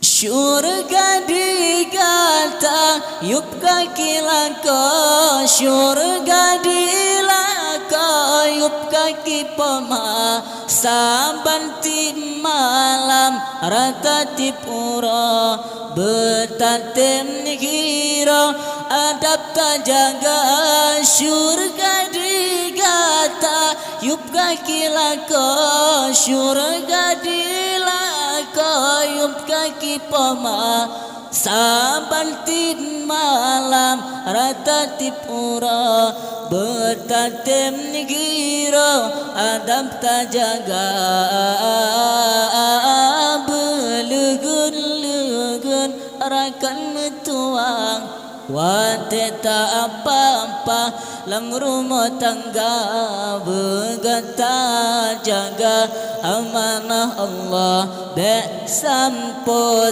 Syurga digata yup kaki lako, syurga dilako yup kaki pema. Saban tim malam rata tipura, betatem hiro adab tajaga. Syurga digata yup kaki lako, syurga dilako yup kaki pema. Saban tin malam rata tipura, betatem giro adab tajaga. Belegun-legun rakan metuang, wateta apa-apa lang rumah tangga. Begata jaga amanah Allah be sampo